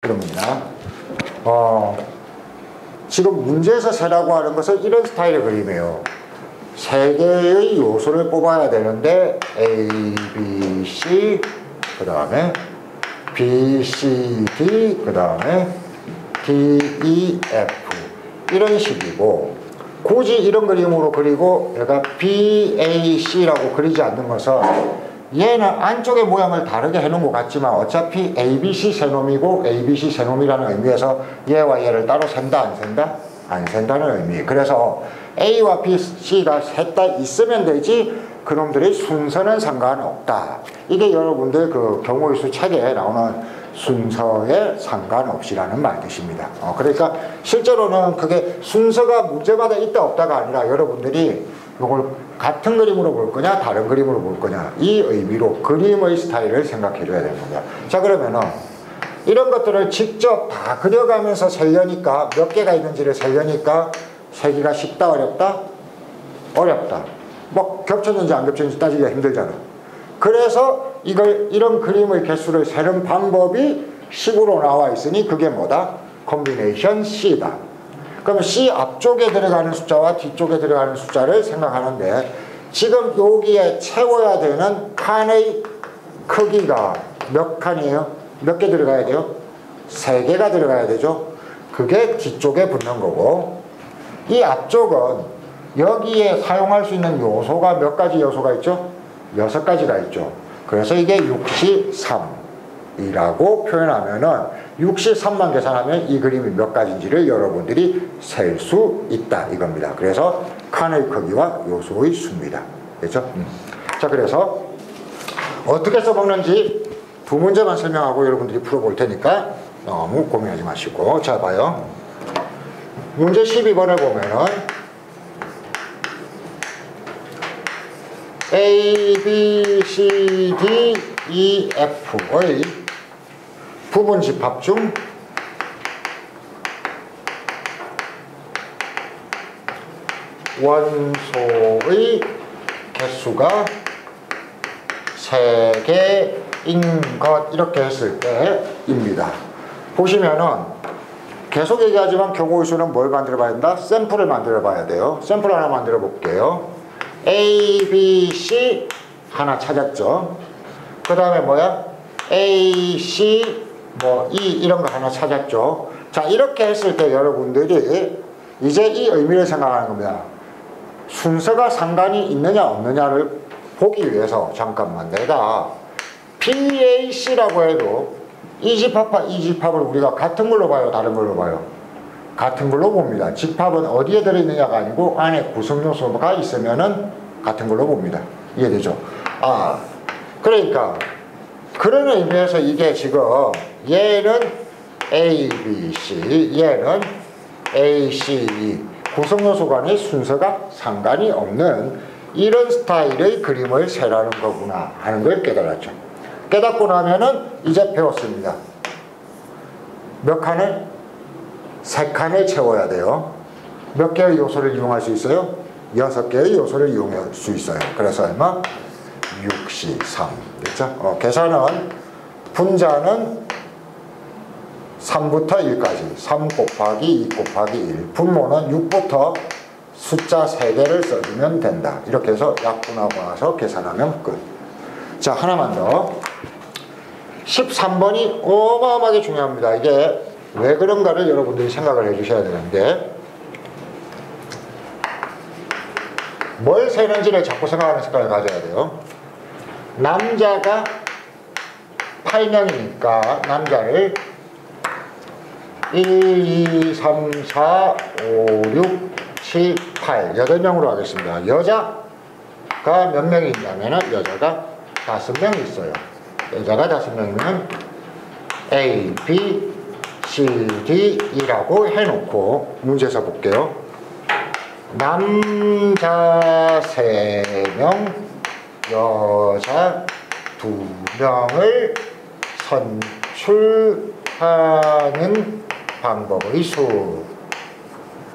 이겁니다. 지금 문제에서 세라고 하는 것은 이런 스타일의 그림이에요. 세 개의 요소를 뽑아야 되는데 A, B, C, 그 다음에 B, C, D, 그 다음에 D, E, F 이런 식이고, 굳이 이런 그림으로 그리고 얘가 B, A, C라고 그리지 않는 것은 얘는 안쪽의 모양을 다르게 해놓은 것 같지만 어차피 A, B, C 세 놈이고 A, B, C 세 놈이라는 의미에서 얘와 얘를 따로 센다 안 센다? 안 센다는 의미. 그래서 A와 B, C가 셋 다 있으면 되지 그놈들의 순서는 상관없다. 이게 여러분들 그 경우의 책에 나오는 순서에 상관없이라는 말뜻입니다. 그러니까 실제로는 그게 순서가 문제마다 있다 없다가 아니라 여러분들이 이걸 같은 그림으로 볼 거냐 다른 그림으로 볼 거냐 이 의미로 그림의 스타일을 생각해 줘야 되는 겁니다. 자, 그러면은 이런 것들을 직접 다 그려가면서 세려니까 몇 개가 있는지를 세려니까 세기가 쉽다 어렵다? 어렵다. 뭐 겹쳤는지 안 겹쳤는지 따지기가 힘들잖아. 그래서 이런 그림의 개수를 세는 방법이 식으로 나와 있으니 그게 뭐다? 콤비네이션 C다. 그럼 C 앞쪽에 들어가는 숫자와 뒤쪽에 들어가는 숫자를 생각하는데 지금 여기에 채워야 되는 칸의 크기가 몇 칸이에요? 몇 개 들어가야 돼요? 3개가 들어가야 되죠. 그게 뒤쪽에 붙는 거고, 이 앞쪽은 여기에 사용할 수 있는 요소가 몇 가지 요소가 있죠? 6가지가 있죠. 그래서 이게 63이라고 표현하면은 63만 계산하면 이 그림이 몇 가지인지를 여러분들이 셀 수 있다 이겁니다. 그래서 칸의 크기와 요소의 수입니다. 그렇죠? 자, 그래서 어떻게 써먹는지 두 문제만 설명하고 여러분들이 풀어볼 테니까 너무 고민하지 마시고. 자, 봐요. 문제 12번을 보면은 A, B, C, D, E, F의 부분 집합 중 원소의 개수가 3개인 것 이렇게 했을 때입니다. 보시면은 계속 얘기하지만 경우의 수는 뭘 만들어 봐야 된다? 샘플을 만들어 봐야 돼요. 샘플 하나 만들어 볼게요. A, B, C 하나 찾았죠. 그 다음에 뭐야? A, C, 뭐 E 이런 거 하나 찾았죠. 자, 이렇게 했을 때 여러분들이 이제 이 의미를 생각하는 겁니다. 순서가 상관이 있느냐 없느냐를 보기 위해서 잠깐만 내가 BAC라고 해도 이 집합과 이 집합을 우리가 같은 걸로 봐요? 다른 걸로 봐요? 같은 걸로 봅니다. 집합은 어디에 들어있느냐가 아니고 안에 구성요소가 있으면은 같은 걸로 봅니다. 이해되죠? 그러니까 그런 의미에서 이게 지금 얘는 A, B, C, 얘는 A, C, E 구성요소 간의 순서가 상관이 없는 이런 스타일의 그림을 세라는 거구나 하는 걸 깨달았죠. 깨닫고 나면은 이제 배웠습니다. 몇 칸을? 3칸을 채워야 돼요. 몇 개의 요소를 이용할 수 있어요? 6개의 요소를 이용할 수 있어요. 그래서 얼마? 63. 그렇죠? 계산은 분자는 3부터 1까지 3 곱하기 2 곱하기 1 분모는 6부터 숫자 3개를 써주면 된다. 이렇게 해서 약분하고 나서 계산하면 끝. 자, 하나만 더. 13번이 어마어마하게 중요합니다. 이게 왜 그런가를 여러분들이 생각을 해 주셔야 되는데 뭘 세는지를 자꾸 생각하는 습관을 가져야 돼요. 남자가 8명이니까 남자를 1, 2, 3, 4, 5, 6, 7, 8 8명으로 하겠습니다. 여자가 몇 명이 있냐면 여자가 5명이 있어요. 여자가 5명이면 A, B, C, D, E라고 해놓고 문제에서 볼게요. 남자 3명, 여자 2명을 선출하는 방법의 수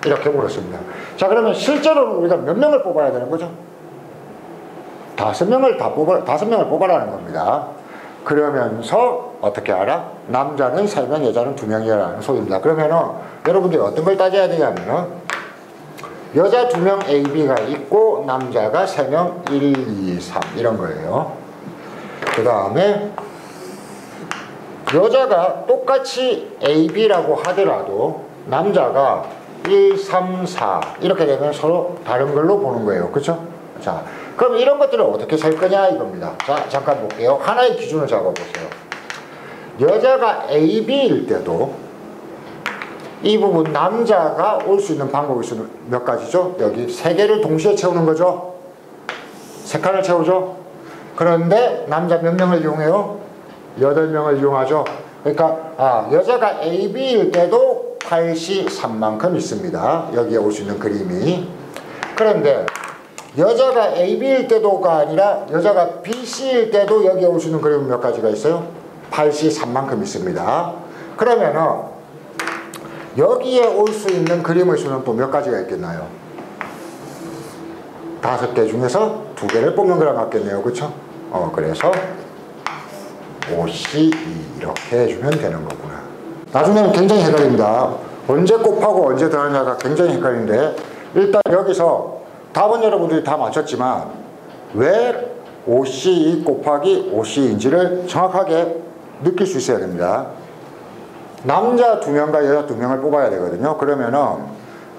이렇게 물었습니다. 자, 그러면 실제로는 우리가 몇 명을 뽑아야 되는 거죠? 5명을 뽑아라는 겁니다. 그러면서 어떻게 알아? 남자는 3명, 여자는 2명이라는 소리입니다. 그러면은 여러분들이 어떤 걸 따져야 되냐면은 여자 2명 AB가 있고 남자가 3명 1, 2, 3 이런 거예요. 그 다음에 여자가 똑같이 AB라고 하더라도 남자가 1, 3, 4 이렇게 되면 서로 다른 걸로 보는 거예요. 그쵸? 자, 그럼 이런 것들을 어떻게 셀 거냐 이겁니다. 자, 잠깐 볼게요. 하나의 기준을 잡아보세요. 여자가 AB일 때도 이 부분 남자가 올 수 있는 방법이 몇 가지죠? 여기 3개를 동시에 채우는 거죠. 3칸을 채우죠. 그런데 남자 몇 명을 이용해요? 8명을 이용하죠. 그러니까 여자가 AB일 때도 8시 3만큼 있습니다. 여기에 올 수 있는 그림이. 그런데 여자가 AB일 때도가 아니라 여자가 BC일 때도 여기에 올 수 있는 그림은 몇 가지가 있어요? 8시 3만큼 있습니다. 그러면은 여기에 올 수 있는 그림의 수는 또 몇 가지가 있겠나요? 5개 중에서 2개를 뽑는 거랑 같겠네요. 그쵸? 그래서 OC 이렇게 해주면 되는 거구나. 나중에는 굉장히 헷갈립니다. 언제 곱하고 언제 더하냐가 굉장히 헷갈리는데 일단 여기서 답은 여러분들이 다 맞췄지만 왜 OC 곱하기 OC인지를 정확하게 느낄 수 있어야 됩니다. 남자 2명과 여자 2명을 뽑아야 되거든요. 그러면은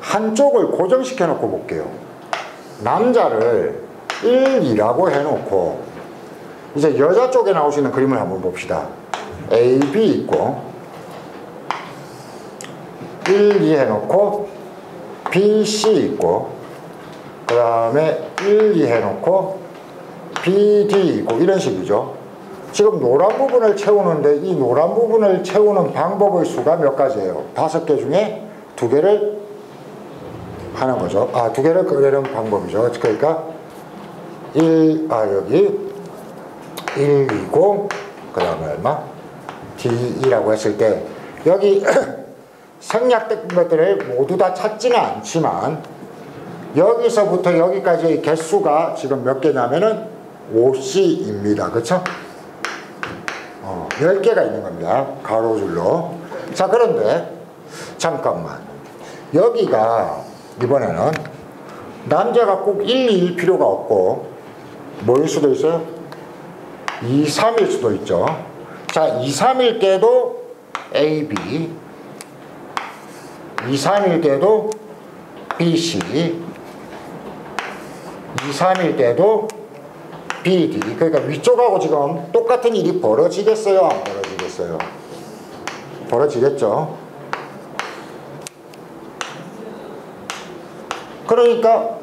한쪽을 고정시켜 놓고 볼게요. 남자를 1, 2라고 해놓고 이제 여자 쪽에 나올 수 있는 그림을 한번 봅시다. A, B 있고 1, 2 해놓고 B, C 있고 그 다음에 1, 2 해놓고 B, D 있고 이런 식이죠. 지금 노란 부분을 채우는데 이 노란 부분을 채우는 방법의 수가 몇 가지예요? 5개 중에 2개를 하는 거죠. 2개를 그리는 방법이죠. 그러니까 여기 1, 2고 그 다음에 얼마? D라고 했을 때 여기 생략된 것들을 모두 다 찾지는 않지만 여기서부터 여기까지의 개수가 지금 몇 개냐면은 5C입니다. 그쵸? 10개가 있는 겁니다. 가로줄로. 자, 그런데 잠깐만. 여기가 이번에는 남자가 꼭 1, 2일 필요가 없고 뭐일 수도 있어요? 2, 3일 수도 있죠. 자, 2, 3일 때도 AB 2, 3일 때도 BC 2, 3일 때도 BD. 그러니까 위쪽하고 지금 똑같은 일이 벌어지겠어요? 안 벌어지겠어요? 벌어지겠죠. 그러니까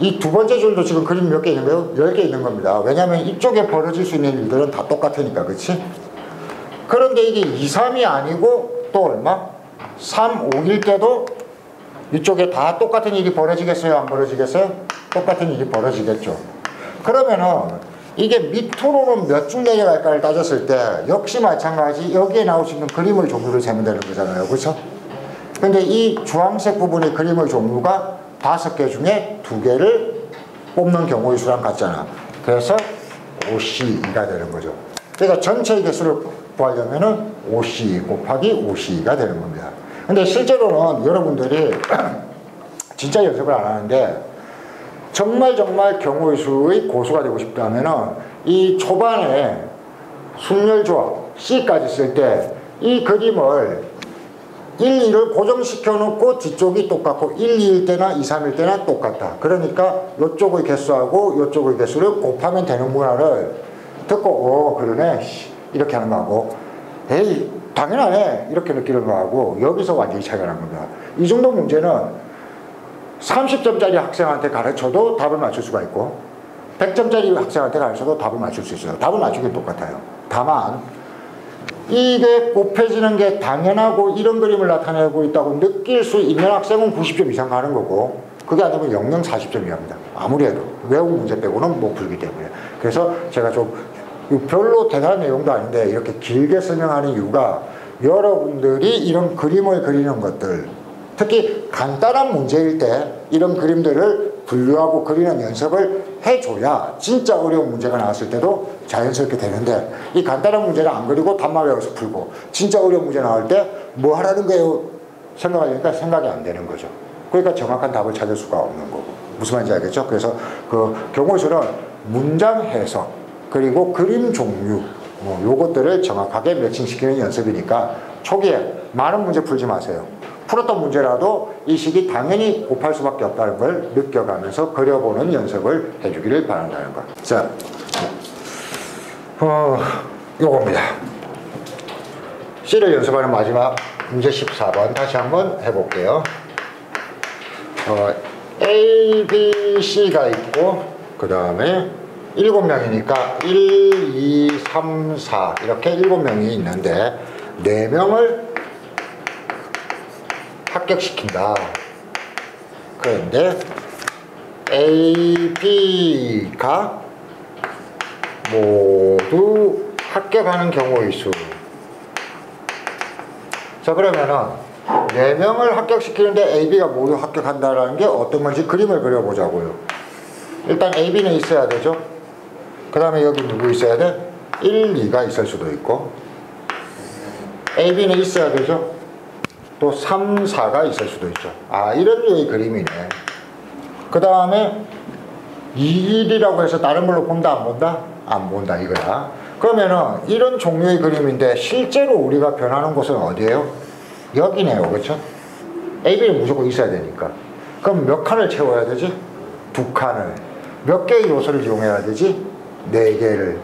이 두 번째 줄도 지금 그림 몇 개 있는 거예요? 10개 있는 겁니다. 왜냐하면 이쪽에 벌어질 수 있는 일들은 다 똑같으니까. 그치? 그런데 이게 2, 3이 아니고 또 얼마? 3, 5일 때도 이쪽에 다 똑같은 일이 벌어지겠어요? 안 벌어지겠어요? 똑같은 일이 벌어지겠죠. 그러면은 이게 밑으로는 몇 줄 내려갈까를 따졌을 때 역시 마찬가지 여기에 나올 수 있는 그림의 종류를 세면 되는 거잖아요. 그렇죠? 근데 이 주황색 부분의 그림의 종류가 5개 중에 2개를 뽑는 경우의 수랑 같잖아. 그래서 OC가 되는 거죠. 그러니까 전체의 개수를 구하려면은 OC 곱하기 OC가 되는 겁니다. 근데 실제로는 여러분들이 진짜 연습을 안 하는데 정말 경우의 수의 고수가 되고 싶다면은 이 초반에 순열조합 C까지 쓸 때 이 그림을 1, 2를 고정시켜 놓고 뒤쪽이 똑같고 1, 2일 때나 2, 3일 때나 똑같다. 그러니까 이쪽의 개수하고 이쪽의 개수를 곱하면 되는구나를 듣고 그러네 이렇게 하는 거하고 에이 당연하네 이렇게 느끼는 거하고 여기서 완전히 차이가 난 겁니다. 이 정도 문제는 30점짜리 학생한테 가르쳐도 답을 맞출 수가 있고 100점짜리 학생한테 가르쳐도 답을 맞출 수 있어요. 답을 맞추긴 똑같아요. 다만 이게 곱해지는 게 당연하고 이런 그림을 나타내고 있다고 느낄 수 있는 학생은 90점 이상 가는 거고 그게 아니면 0, 40점이랍니다. 아무리 해도 외국 문제 빼고는 못 풀기 때문에. 그래서 제가 좀 별로 대단한 내용도 아닌데 이렇게 길게 설명하는 이유가 여러분들이 이런 그림을 그리는 것들 특히 간단한 문제일 때 이런 그림들을 분류하고 그리는 연습을 해줘야 진짜 어려운 문제가 나왔을 때도 자연스럽게 되는데, 이 간단한 문제는 안 그리고 답만 외워서 풀고 진짜 어려운 문제 나올 때 뭐 하라는 거예요 생각하려니까 생각이 안 되는 거죠. 그러니까 정확한 답을 찾을 수가 없는 거고. 무슨 말인지 알겠죠? 그래서 그 경우의 수는 문장 해석 그리고 그림 종류 요것들을 정확하게 매칭시키는 연습이니까 초기에 많은 문제 풀지 마세요. 풀었던 문제라도 이 식이 당연히 곱할 수밖에 없다는 걸 느껴가면서 그려보는 연습을 해주기를 바란다는 거. 자, 요겁니다. C를 연습하는 마지막 문제 14번 다시 한번 해볼게요. A, B, C가 있고 그 다음에 7명이니까 1, 2, 3, 4 이렇게 7명이 있는데 4명을 합격시킨다. 그런데 A, B가 모두 합격하는 경우의 수. 자, 그러면은 4명을 합격시키는데 A, B가 모두 합격한다라는 게 어떤 건지 그림을 그려보자고요. 일단 A, B는 있어야 되죠. 그 다음에 여기 누구 있어야 돼? 1, 2가 있을 수도 있고 A, B는 있어야 되죠. 또 3, 4가 있을 수도 있죠. 아, 이런 류의 그림이네. 그 다음에 2, 1이라고 해서 다른 걸로 본다 안 본다? 안 본다 이거야. 그러면은 이런 종류의 그림인데 실제로 우리가 변하는 곳은 어디예요? 여기네요. 그렇죠? A, B는 무조건 있어야 되니까. 그럼 몇 칸을 채워야 되지? 2칸을. 몇 개의 요소를 이용해야 되지? 4개를.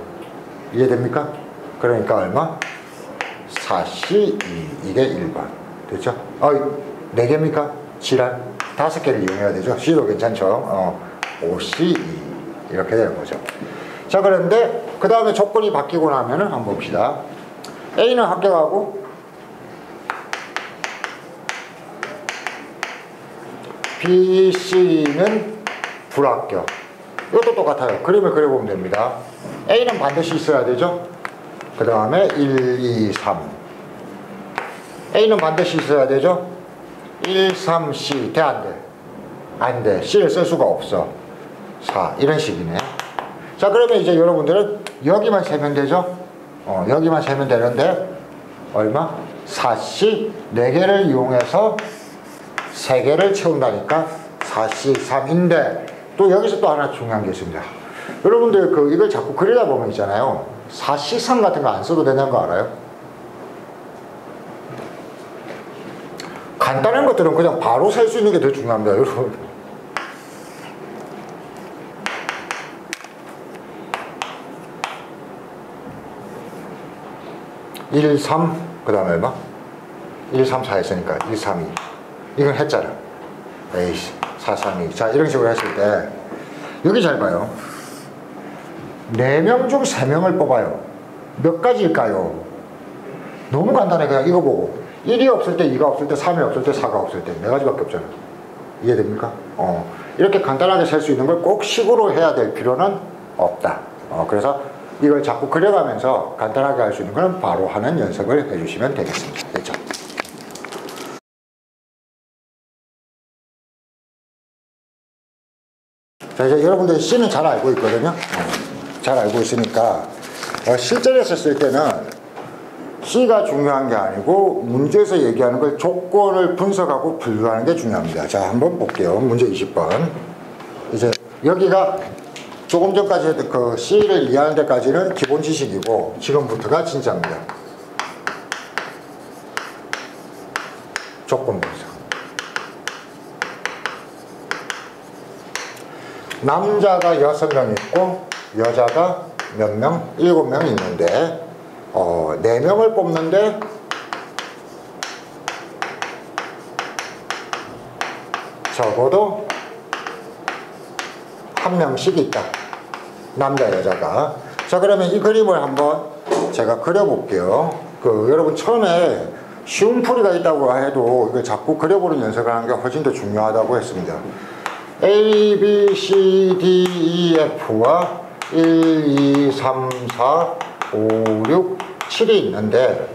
이해됩니까? 그러니까 얼마? 4C2 이게 1번. 됐죠? 4개입니까? 지랄. 5개를 이용해야 되죠? C도 괜찮죠? 5C2 이렇게 되는 거죠. 자, 그런데 그 다음에 조건이 바뀌고 나면은 한번 봅시다. A는 합격하고 B, C는 불합격. 이것도 똑같아요. 그림을 그려보면 됩니다. A는 반드시 있어야 되죠. 그 다음에 1, 2, 3 A는 반드시 있어야 되죠. 1, 3, C 돼? 안 돼? 안 돼. C를 쓸 수가 없어. 4 이런 식이네. 자, 그러면 이제 여러분들은 여기만 세면 되죠. 여기만 세면 되는데 얼마? 4C 4개를 이용해서 3개를 채운다니까 4C3인데 또 여기서 또 하나 중요한 게 있습니다. 여러분들 이걸 자꾸 그리다 보면 있잖아요. 4C3 같은 거 안 써도 되는 거 알아요? 간단한 것들은 그냥 바로 셀 수 있는 게 더 중요합니다, 여러분. 1, 3, 그 다음에 얼마? 1, 3, 4 했으니까 1, 3, 2 이건 했잖아. 에이씨 4, 3, 2 자, 이런 식으로 했을 때 여기 잘 봐요. 4명 중 3명을 뽑아요. 몇 가지일까요? 너무 간단해. 그냥 이거 보고 1이 없을 때, 2가 없을 때, 3이 없을 때, 4가 없을 때 4가지밖에 없잖아. 이해됩니까? 이렇게 간단하게 셀 수 있는 걸 꼭 식으로 해야 될 필요는 없다. 그래서 이걸 자꾸 그려가면서 간단하게 할 수 있는 건 바로 하는 연습을 해주시면 되겠습니다. 됐죠? 자, 이제 여러분들 C는 잘 알고 있거든요. 잘 알고 있으니까 실전에 썼을 때는 C가 중요한 게 아니고 문제에서 얘기하는 걸 조건을 분석하고 분류하는 게 중요합니다. 자, 한번 볼게요. 문제 20번. 이제 여기가 조금 전까지 했던 C를 이해하는 데까지는 기본 지식이고 지금부터가 진짜입니다. 조건 분석. 남자가 6명 있고 여자가 몇 명? 7명 있는데 4명을 뽑는데 적어도 1명씩 있다. 남자 여자가. 자, 그러면 이 그림을 한번 제가 그려볼게요. 여러분 처음에 쉬운 풀이가 있다고 해도 이걸 자꾸 그려보는 연습을 하는 게 훨씬 더 중요하다고 했습니다. A, B, C, D, E, F와 1, 2, 3, 4, 5, 6, 7이 있는데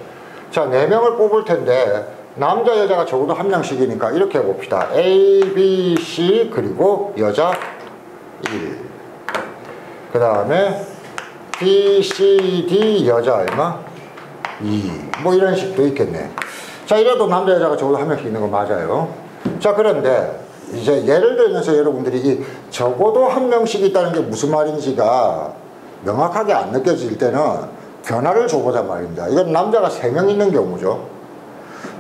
자, 4명을 뽑을 텐데 남자 여자가 적어도 한 명씩이니까 이렇게 해봅시다. A, B, C 그리고 여자 1. 그 다음에 B, C, D 여자 얼마? 2. 뭐 이런 식도 있겠네. 자, 이래도 남자 여자가 적어도 한 명씩 있는 거 맞아요. 자, 그런데 이제 예를 들면서 여러분들이 이 적어도 한 명씩 있다는 게 무슨 말인지가 명확하게 안 느껴질 때는 변화를 줘보자 말입니다. 이건 남자가 3명 있는 경우죠.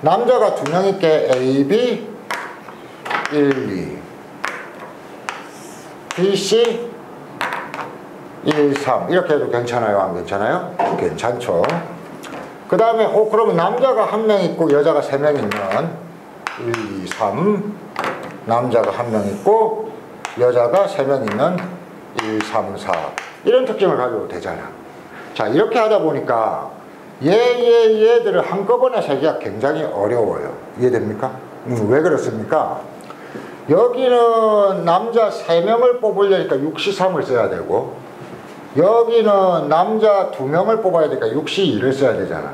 남자가 2명 있게 A, B 1, 2 B, C 1, 3 이렇게 해도 괜찮아요? 안 괜찮아요? 괜찮죠. 그 다음에 그러면 남자가 1명 있고 여자가 3명 있는 1, 2, 3 남자가 1명 있고 여자가 3명 있는 1, 3, 4 이런 특징을 가져도 되잖아. 자, 이렇게 하다 보니까 얘들을 한꺼번에 세기가 굉장히 어려워요. 이해됩니까? 왜 그렇습니까? 여기는 남자 3명을 뽑으려니까 6C3을 써야 되고 여기는 남자 2명을 뽑아야 되니까 6C2를 써야 되잖아.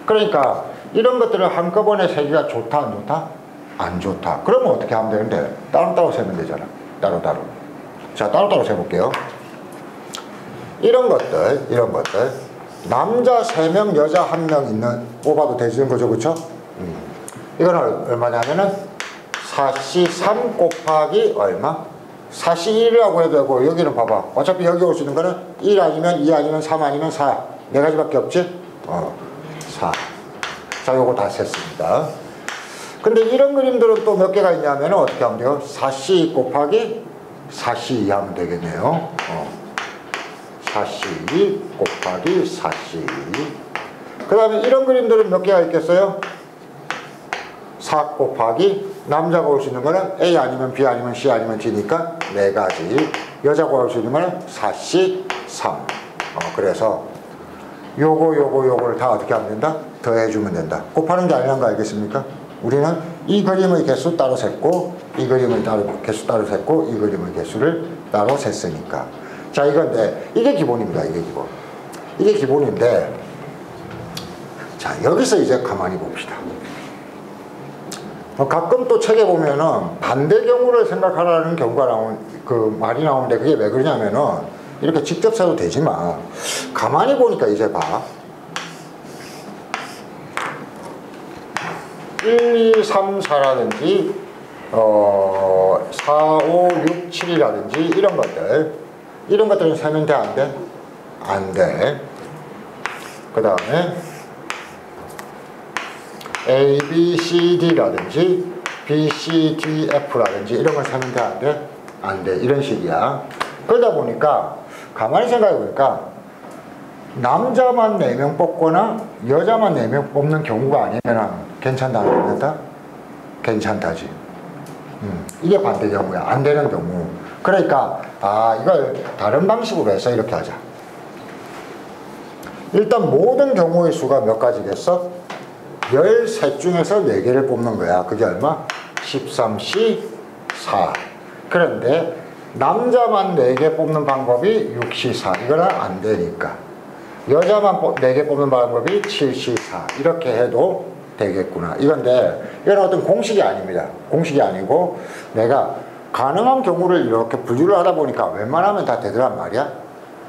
그러니까 이런 것들을 한꺼번에 세기가 좋다 안 좋다? 안 좋다. 그러면 어떻게 하면 되는데? 따로따로 세면 되잖아. 따로따로. 자, 따로따로 세볼게요. 이런 것들 남자 3명 여자 1명 있는 뽑아도 되는 거죠, 그쵸? 이거는 얼마냐면은 4C3 곱하기 얼마? 4C1이라고 해도 되고 여기는 봐봐. 어차피 여기 올 수 있는 거는 1 아니면 2 아니면 3 아니면 4 네 가지밖에 없지? 4. 자, 요거 다 셌습니다. 근데 이런 그림들은 또 몇 개가 있냐면 어떻게 하면 돼요? 4C 곱하기 4C2 하면 되겠네요. 4C2 곱하기 4C2. 그 다음에 이런 그림들은 몇 개가 있겠어요? 4 곱하기 남자가 올 수 있는 거는 A 아니면 B 아니면 C 아니면 D니까 4가지. 여자가 올 수 있는 거는 4C3. 그래서 요거를 다 어떻게 하면 된다? 더해주면 된다. 곱하는 게 아니란 거 알겠습니까? 우리는 이 그림의 개수 따로 셌고 이 그림의 개수 따로 셌고 이 그림의 개수를 따로 셌으니까. 자, 이건데 이게 기본입니다. 이게 기본인데 자, 여기서 이제 가만히 봅시다. 가끔 또 책에 보면은 반대 경우를 생각하라는 경우가 말이 나오는데 그게 왜 그러냐면은 이렇게 직접 써도 되지만 가만히 보니까 이제 봐. 1, 2, 3, 4라든지 4, 5, 6, 7이라든지 이런 것들은 세면 돼? 안 돼? 안 돼. 그 다음에 A, B, C, D라든지 B, C, D, F라든지 이런 걸 세면 돼? 안 돼? 안 돼. 이런 식이야. 그러다 보니까 가만히 생각해 보니까 남자만 4명 뽑거나 여자만 4명 뽑는 경우가 아니면 괜찮다 안 괜찮다? 괜찮다지. 이게 반대 경우야. 안 되는 경우. 그러니까 이걸 다른 방식으로 해서 이렇게 하자. 일단 모든 경우의 수가 몇 가지겠어? 13 중에서 4개를 뽑는 거야. 그게 얼마? 13C 4. 그런데 남자만 4개 뽑는 방법이 6C4. 이거는 안 되니까 여자만 4개 뽑는 방법이 7C4. 이렇게 해도 되겠구나. 이건데 이건 어떤 공식이 아닙니다. 공식이 아니고 내가 가능한 경우를 이렇게 분류를 하다 보니까 웬만하면 다 되더란 말이야.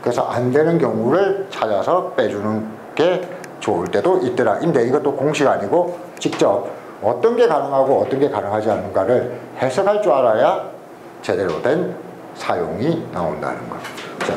그래서 안 되는 경우를 찾아서 빼주는 게 좋을 때도 있더라. 근데 이것도 공식 아니고 직접 어떤 게 가능하고 어떤 게 가능하지 않는가를 해석할 줄 알아야 제대로 된 사용이 나온다는 거. 자.